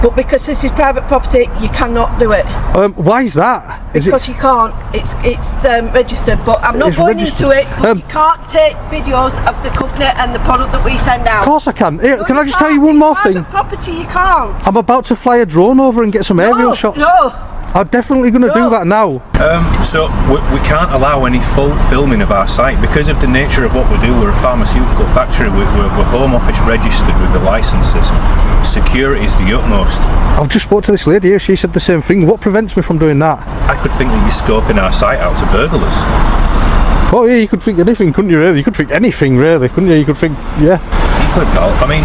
But because this is private property, you cannot do it. Why is that? Because you can't. It's registered, but I'm not going into it. But you can't take videos of the company and the product that we send out. Of course I can. Here, No, can you I just tell can't. you one more It's thing? private property, you can't. I'm about to fly a drone over and get some aerial shots. No. I'm definitely going to do that now. So we can't allow any full filming of our site because of the nature of what we do. We're a pharmaceutical factory. We're Home Office registered with the licences. Security is the utmost. I've just spoke to this lady here. She said the same thing. What prevents me from doing that? I could think that you're scoping our site out to burglars. Oh yeah, you could think anything, couldn't you? Really, you could think anything, really, couldn't you? You could think, yeah. You could, pal. I mean,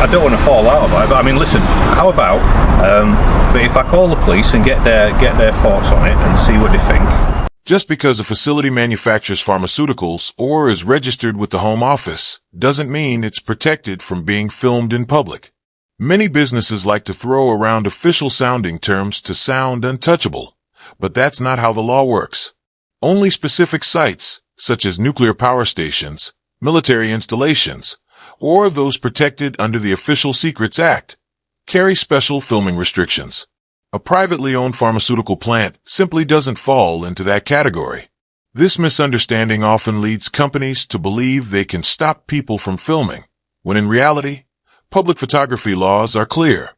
I don't want to fall out about it, but I mean, listen. How about? But if I call the police and get their thoughts on it and see what they think. Just because a facility manufactures pharmaceuticals or is registered with the Home Office doesn't mean it's protected from being filmed in public. Many businesses like to throw around official sounding terms to sound untouchable, but that's not how the law works. Only specific sites, such as nuclear power stations, military installations, or those protected under the Official Secrets Act, carry special filming restrictions. A privately owned pharmaceutical plant simply doesn't fall into that category. This misunderstanding often leads companies to believe they can stop people from filming, when in reality, public photography laws are clear.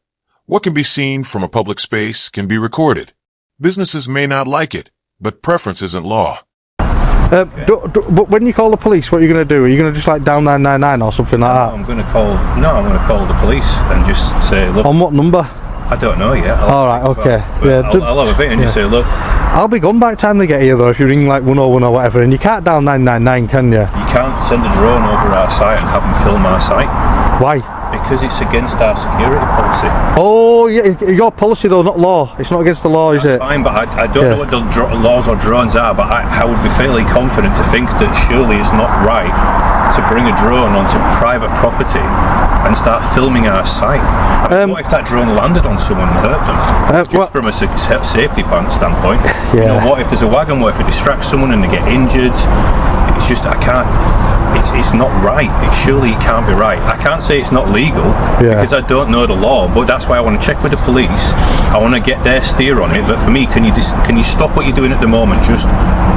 What can be seen from a public space can be recorded. Businesses may not like it, but preference isn't law. But when you call the police, what are you going to do? Are you going to just like dial 999 or something like that? I'm going to call the police and just say, look. On what number? I don't know yet. Alright, okay. Yeah, I'll have a bit and just say, look. I'll be gone by the time they get here though, if you ring like 101 or whatever, and you can't dial 999, can you? You can't send a drone over our site and have them film our site. Why? Because it's against our security policy. Oh, yeah, your policy though, not law. It's not against the law, is it? That's fine, but I don't know what the laws or drones are, but I would be fairly confident to think that surely it's not right to bring a drone onto private property and start filming our site. What if that drone landed on someone and hurt them? Just from a safety standpoint. Yeah. You know, what if there's a wagon, what if it distracts someone and they get injured? It's just, I can't. It's not right. Surely it can't be right. I can't say it's not legal because I don't know the law, but that's why I want to check with the police. I want to get their steer on it. But for me, can you stop what you're doing at the moment just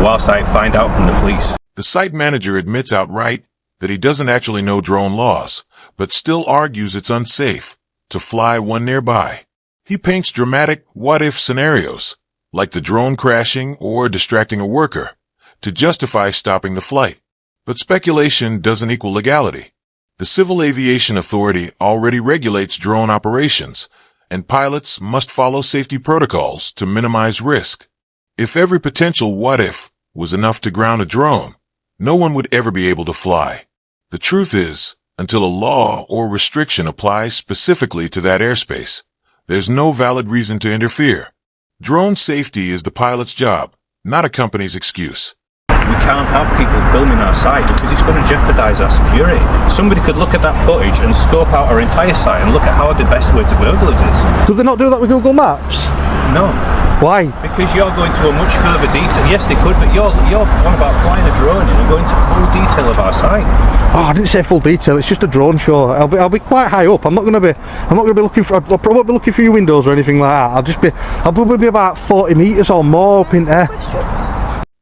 whilst I find out from the police? The site manager admits outright that he doesn't actually know drone laws, but still argues it's unsafe to fly one nearby. He paints dramatic what-if scenarios, like the drone crashing or distracting a worker, to justify stopping the flight. But speculation doesn't equal legality. The Civil Aviation Authority already regulates drone operations, and pilots must follow safety protocols to minimize risk. If every potential what-if was enough to ground a drone, no one would ever be able to fly. The truth is, until a law or restriction applies specifically to that airspace, there's no valid reason to interfere. Drone safety is the pilot's job, not a company's excuse. We can't have people filming our site because it's going to jeopardise our security. Somebody could look at that footage and scope out our entire site and look at how the best way to burglars is. Could they not do that with Google Maps? No. Why? Because you're going to a much further detail. Yes, they could, but you're on about flying a drone in and going to full detail of our site. Oh, I didn't say full detail. It's just a drone show. I'll be quite high up. I'm not going to be looking for. I won't be looking for your windows or anything like that. I'll probably be about 40 meters or more up in there.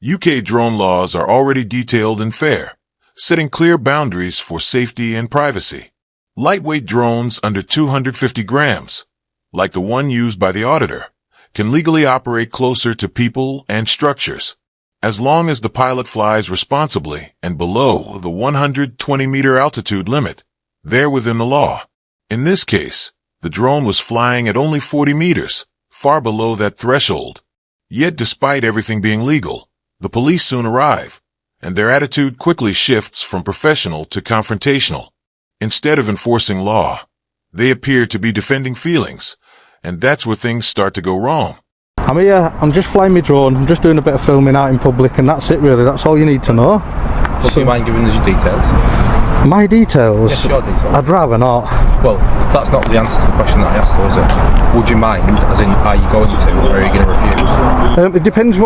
UK drone laws are already detailed and fair, setting clear boundaries for safety and privacy. Lightweight drones under 250 grams, like the one used by the Auditor, can legally operate closer to people and structures, as long as the pilot flies responsibly and below the 120-meter altitude limit. They're within the law. In this case, the drone was flying at only 40 meters, far below that threshold. Yet despite everything being legal, the police soon arrive, and their attitude quickly shifts from professional to confrontational. Instead of enforcing law, they appear to be defending feelings, and that's where things start to go wrong. I'm here, I'm just flying my drone, I'm just doing a bit of filming out in public, and that's it really, that's all you need to know. Well, do you mind giving us your details? My details? Yes, your details. I'd rather not. Well, that's not the answer to the question that I asked though, is it? Would you mind, as in, are you going to, or are you going to refuse? It depends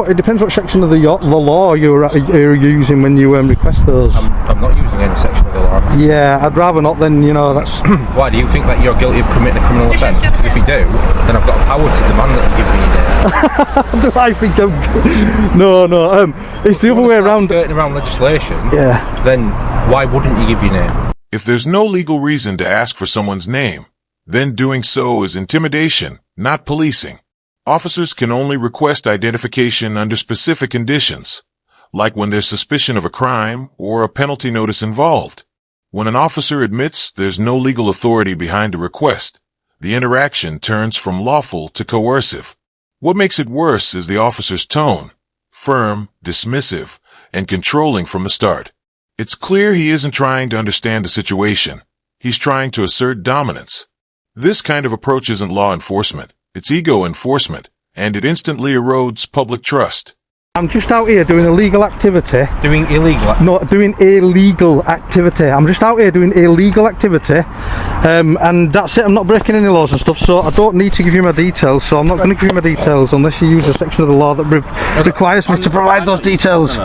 what section of the law you're using when you request those. I'm not using any section of the law, Yeah, I'd rather not then, you know, that's... Why, do you think that you're guilty of committing a criminal offence? Because if you do, then I've got the power to demand that you give me your name. Do I think I'm... No, it's the other way around. Skirting around legislation, yeah. Then why wouldn't you give your name? If there's no legal reason to ask for someone's name, then doing so is intimidation, not policing. Officers can only request identification under specific conditions, like when there's suspicion of a crime or a penalty notice involved. When an officer admits there's no legal authority behind a request, the interaction turns from lawful to coercive. What makes it worse is the officer's tone, firm, dismissive, and controlling from the start. It's clear he isn't trying to understand the situation. He's trying to assert dominance. This kind of approach isn't law enforcement. It's ego enforcement, and it instantly erodes public trust. I'm just out here doing illegal activity. Doing illegal activity? No, doing illegal activity. I'm just out here doing illegal activity, and that's it. I'm not breaking any laws and stuff, so I don't need to give you my details, so I'm not going to give you my details unless you use a section of the law that requires me to provide those details.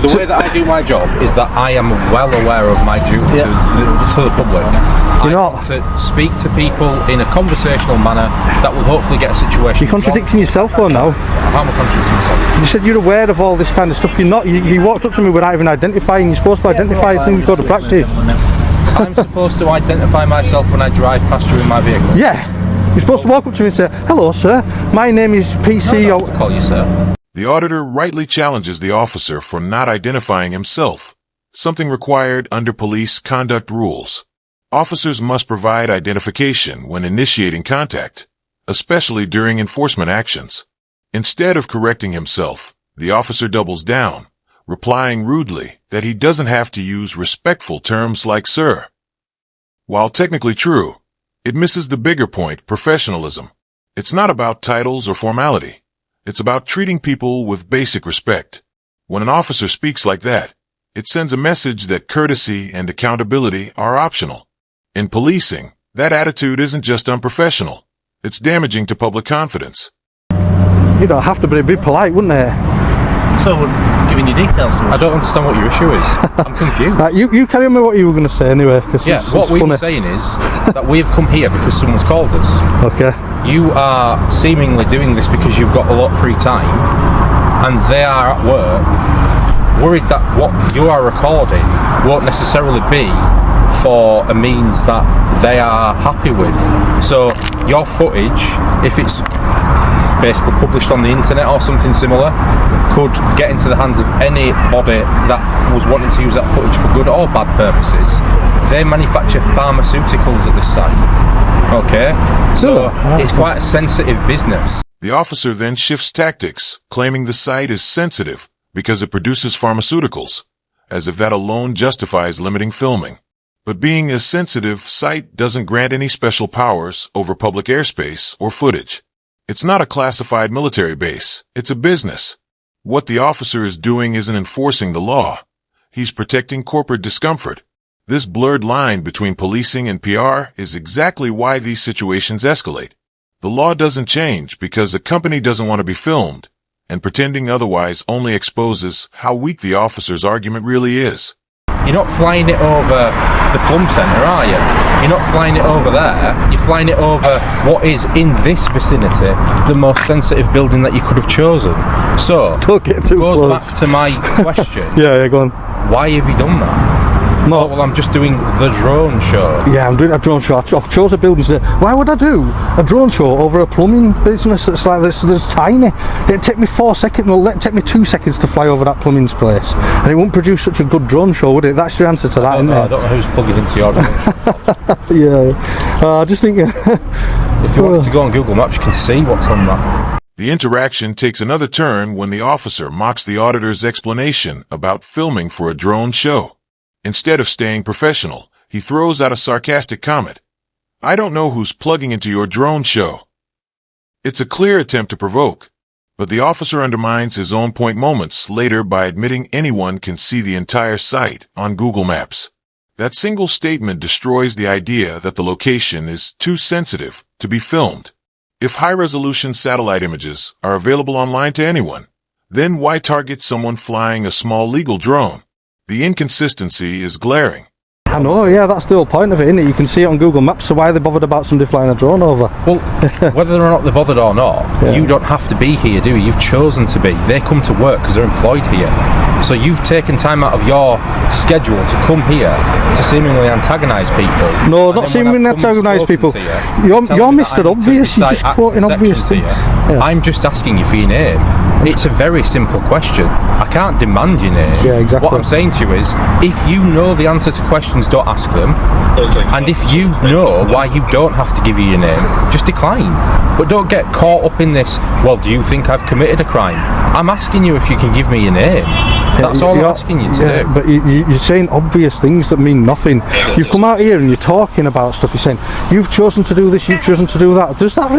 The way that I do my job is that I am well aware of my duty to the public. You're I not. To speak to people in a conversational manner that will hopefully get a situation. You're contradicting yourself though now. How am I contradicting myself? You said you're aware of all this kind of stuff. You're not. You walked up to me without even identifying. You're supposed to identify as soon as you go to practice. I'm supposed to identify myself when I drive past you in my vehicle? Yeah. You're supposed to walk up to me and say, "Hello, sir. My name is PC." No, I don't have to call you sir. The auditor rightly challenges the officer for not identifying himself, something required under police conduct rules. Officers must provide identification when initiating contact, especially during enforcement actions. Instead of correcting himself, the officer doubles down, replying rudely that he doesn't have to use respectful terms like sir. While technically true, it misses the bigger point, professionalism. It's not about titles or formality. It's about treating people with basic respect. When an officer speaks like that, it sends a message that courtesy and accountability are optional. In policing, that attitude isn't just unprofessional. It's damaging to public confidence. You don't have to be polite, wouldn't it? So we're giving you details to us. I don't understand what your issue is. I'm confused. You carry on with what you were going to say anyway. Yeah, what we were saying is that we've come here because someone's called us. Okay. You are seemingly doing this because you've got a lot of free time, and they are at work, worried that what you are recording won't necessarily be for a means that they are happy with. So your footage, if it's basically published on the internet or something similar, could get into the hands of anybody that was wanting to use that footage for good or bad purposes. They manufacture pharmaceuticals at this site. Okay, so it's quite a sensitive business. The officer then shifts tactics, claiming the site is sensitive because it produces pharmaceuticals, as if that alone justifies limiting filming. But being a sensitive site doesn't grant any special powers over public airspace or footage. It's not a classified military base. It's a business. What the officer is doing isn't enforcing the law. He's protecting corporate discomfort. This blurred line between policing and PR is exactly why these situations escalate. The law doesn't change because a company doesn't want to be filmed, and pretending otherwise only exposes how weak the officer's argument really is. You're not flying it over the plum centre, are you? You're not flying it over there. You're flying it over what is in this vicinity the most sensitive building that you could have chosen. So, don't get too goes close. back to my question. Yeah, go on. Why have you done that? No. Oh, well, I'm just doing the drone show. Yeah, I'm doing a drone show. I chose a building today. Why would I do a drone show over a plumbing business that's like this? That's tiny. It'd take me 4 seconds. Well, it'd take me 2 seconds to fly over that plumbing place, and it wouldn't produce such a good drone show, would it? That's your answer to that, isn't it? I don't know who's plugging into your drone. Yeah. I just think. If you wanted to go on Google Maps, you can see what's on that. The interaction takes another turn when the officer mocks the auditor's explanation about filming for a drone show. Instead of staying professional, he throws out a sarcastic comment. I don't know who's plugging into your drone show. It's a clear attempt to provoke, but the officer undermines his own point moments later by admitting anyone can see the entire site on Google Maps. That single statement destroys the idea that the location is too sensitive to be filmed. If high-resolution satellite images are available online to anyone, then why target someone flying a small legal drone? The inconsistency is glaring. I know, yeah, that's the whole point of it, isn't it? You can see it on Google Maps, so why are they bothered about somebody flying a drone over? Well, whether or not they're bothered or not, you don't have to be here, do you? You've chosen to be. They come to work because they're employed here. So you've taken time out of your schedule to come here to seemingly antagonise people. No, not seemingly antagonise people. You're Mr. Obvious, you're just quoting obvious things. Yeah. I'm just asking you for your name. It's a very simple question. I can't demand your name. Yeah, exactly. What I'm saying to you is, if you know the answer to questions, don't ask them. And if you know why you don't have to give you your name, just decline. But don't get caught up in this, well, do you think I've committed a crime? I'm asking you if you can give me your name. That's all I'm asking you to do. But you're saying obvious things that mean nothing. You've come out here and you're talking about stuff. You're saying, you've chosen to do this, you've chosen to do that. Does that,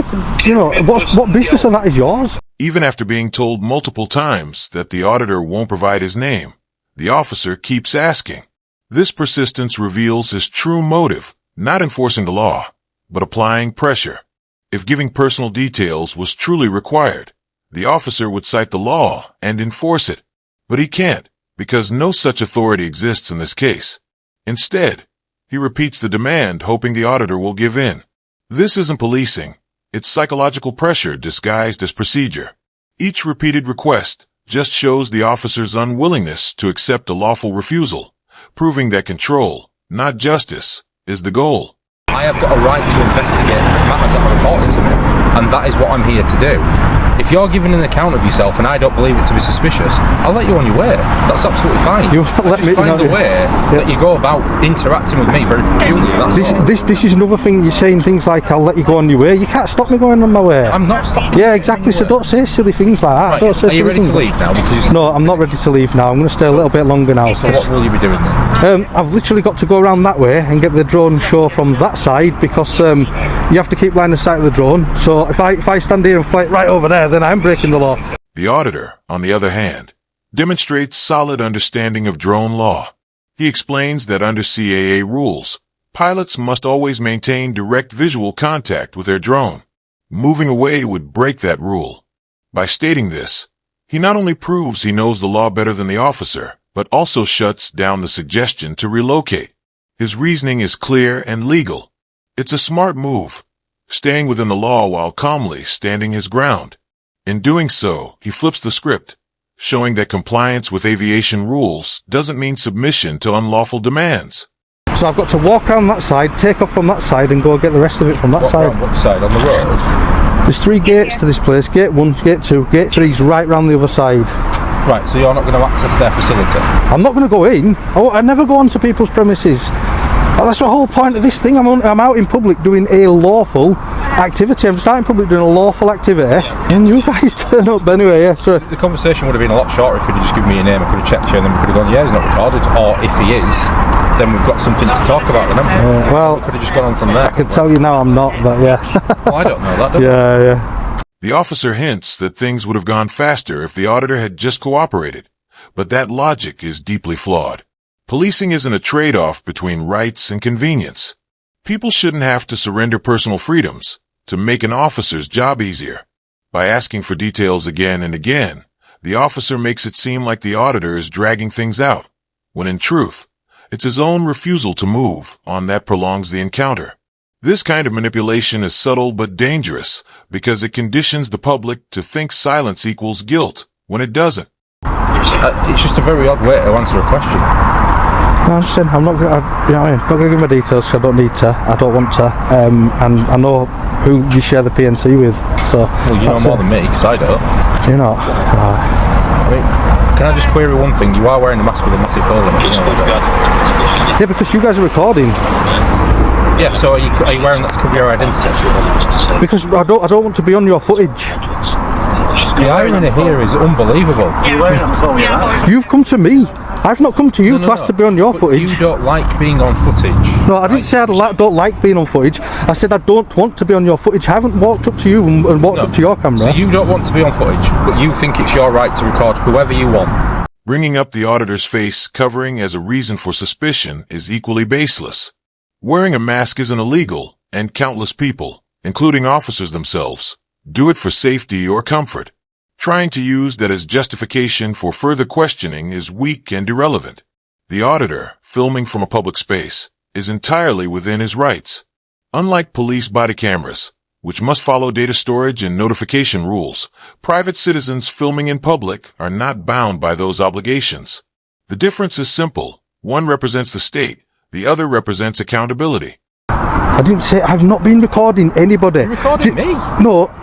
what business of that is yours? Even after being told multiple times that the auditor won't provide his name, the officer keeps asking. This persistence reveals his true motive, not enforcing the law, but applying pressure. If giving personal details was truly required, the officer would cite the law and enforce it. But he can't, because no such authority exists in this case. Instead, he repeats the demand, hoping the auditor will give in. This isn't policing. It's psychological pressure disguised as procedure. Each repeated request just shows the officer's unwillingness to accept a lawful refusal, proving that control, not justice, is the goal. I have got a right to investigate matters that are important to me, and that is what I'm here to do. If you're giving an account of yourself and I don't believe it to be suspicious, I'll let you on your way. That's absolutely fine. Find the way that you go about interacting with me very peculiar. This is another thing. You're saying things like, I'll let you go on your way. You can't stop me going on my way. I'm not stopping. Yeah, exactly. So don't say silly things like that. Right. Don't say Are you ready to leave now? No, I'm not ready to leave now. I'm going to stay a little bit longer now. So what will you be doing then? I've literally got to go around that way and get the drone show from that side, because you have to keep line of sight of the drone. So if I stand here and fly it right over there, then I'm breaking the law. The auditor, on the other hand, demonstrates solid understanding of drone law. He explains that under CAA rules, pilots must always maintain direct visual contact with their drone. Moving away would break that rule. By stating this, he not only proves he knows the law better than the officer, but also shuts down the suggestion to relocate. His reasoning is clear and legal. It's a smart move, staying within the law while calmly standing his ground. In doing so, he flips the script, showing that compliance with aviation rules doesn't mean submission to unlawful demands. So I've got to walk around that side, take off from that side, and go get the rest of it from that side. What side? On the road? There's 3 gates to this place. Gate 1, Gate 2, Gate 3 is right round the other side. Right, so you're not going to access their facility? I'm not going to go in. I never go onto people's premises. That's the whole point of this thing. I'm out in public doing a lawful activity. I'm just out in public doing a lawful activity, and you guys turn up anyway. Yeah. So the conversation would have been a lot shorter if you'd just given me your name. I could have checked you, and then we could have gone, yeah, he's not recorded. Or if he is, then we've got something to talk about, then, haven't we? Well, we could have just gone on from there. I can tell you now I'm not, but yeah. Well, I don't know that, don't yeah. The officer hints that things would have gone faster if the auditor had just cooperated, but that logic is deeply flawed. Policing isn't a trade-off between rights and convenience. People shouldn't have to surrender personal freedoms to make an officer's job easier. By asking for details again and again, the officer makes it seem like the auditor is dragging things out, when in truth, it's his own refusal to move on that prolongs the encounter. This kind of manipulation is subtle but dangerous because it conditions the public to think silence equals guilt when it doesn't. It's just a very odd way to answer a question. I'm just saying, I'm not going to give my details because I don't need to, I don't want to, and I know who you share the PNC with, so... Well, you know more than me, because I don't. You're not? I mean, can I just query one thing? You are wearing a mask with a massive hole in it, you know that? Yeah, because you guys are recording. Yeah, so are you wearing that to cover your identity? Because I don't want to be on your footage. The irony here is unbelievable. You're wearing it before we arrived. You've come to me. I've not come to you to ask to be on your footage. You don't like being on footage. No, I didn't say I don't like being on footage. I said I don't want to be on your footage. I haven't walked up to you and walked up to your camera. So you don't want to be on footage, but you think it's your right to record whoever you want. Bringing up the auditor's face covering as a reason for suspicion is equally baseless. Wearing a mask isn't illegal, and countless people, including officers themselves, do it for safety or comfort. Trying to use that as justification for further questioning is weak and irrelevant. The auditor, filming from a public space, is entirely within his rights. Unlike police body cameras, which must follow data storage and notification rules, private citizens filming in public are not bound by those obligations. The difference is simple. One represents the state, the other represents accountability. I didn't say, I've not been recording anybody. You're recording me? No,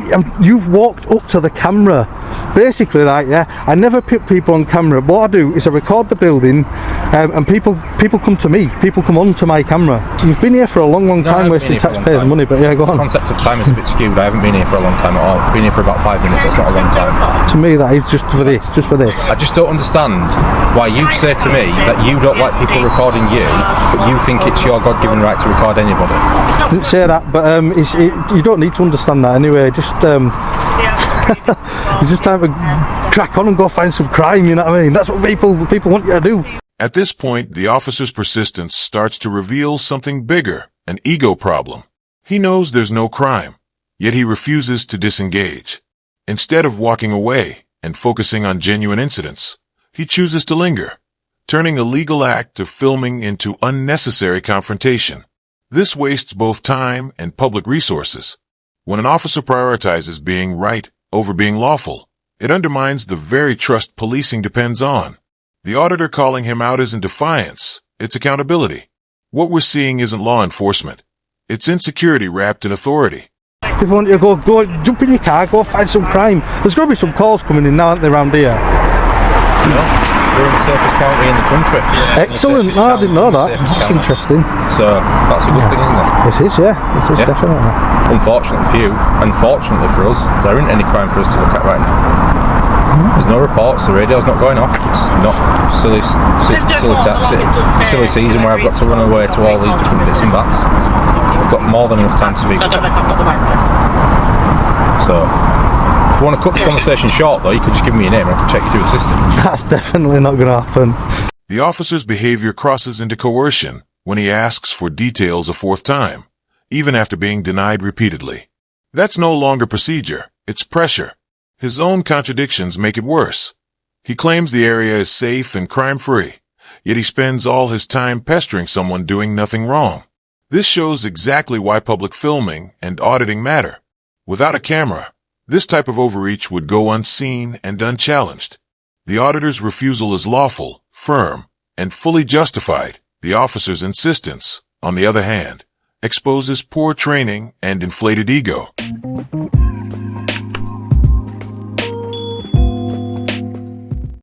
you've walked up to the camera. Basically, like, yeah, I never put people on camera. What I do is I record the building, and people come to me. People come onto my camera. You've been here for a long, time wasting taxpayers' money, but yeah, go on. The concept of time is a bit skewed. I haven't been here for a long time at all. I've been here for about 5 minutes. That's not a long time. To me, that is just for this. I just don't understand why you say to me that you don't like people recording you, but you think it's your God-given right to record anybody. Didn't say that, but you don't need to understand that anyway. Just it's just time to crack on and go find some crime. You know what I mean? That's what people want you to do. At this point, the officer's persistence starts to reveal something bigger, an ego problem. He knows there's no crime, yet he refuses to disengage. Instead of walking away and focusing on genuine incidents, he chooses to linger, turning a legal act of filming into unnecessary confrontation. This wastes both time and public resources. When an officer prioritizes being right over being lawful, it undermines the very trust policing depends on. The auditor calling him out isn't defiance, it's accountability. What we're seeing isn't law enforcement. It's insecurity wrapped in authority. If you want you to go jump in your car, go find some crime. There's got to be some calls coming in now, aren't they, around here? No. We're in the safest county in the country. Yeah. Excellent. No, I didn't know that. That's interesting. So that's a good thing, isn't it? It is, yeah. It is, definitely. Unfortunately for you, and fortunately for us, there isn't any crime for us to look at right now. There's no reports, the radio's not going off, it's not silly season where I've got to run away to all these different bits and bats. I've got more than enough time to speak with them. So, if you want to cut the conversation short though, you could just give me your name and I could check you through the system. That's definitely not going to happen. The officer's behavior crosses into coercion when he asks for details a fourth time, even after being denied repeatedly. That's no longer procedure, it's pressure. His own contradictions make it worse. He claims the area is safe and crime-free, yet he spends all his time pestering someone doing nothing wrong. This shows exactly why public filming and auditing matter. Without a camera, this type of overreach would go unseen and unchallenged. The auditor's refusal is lawful, firm, and fully justified. The officer's insistence, on the other hand, exposes poor training and inflated ego.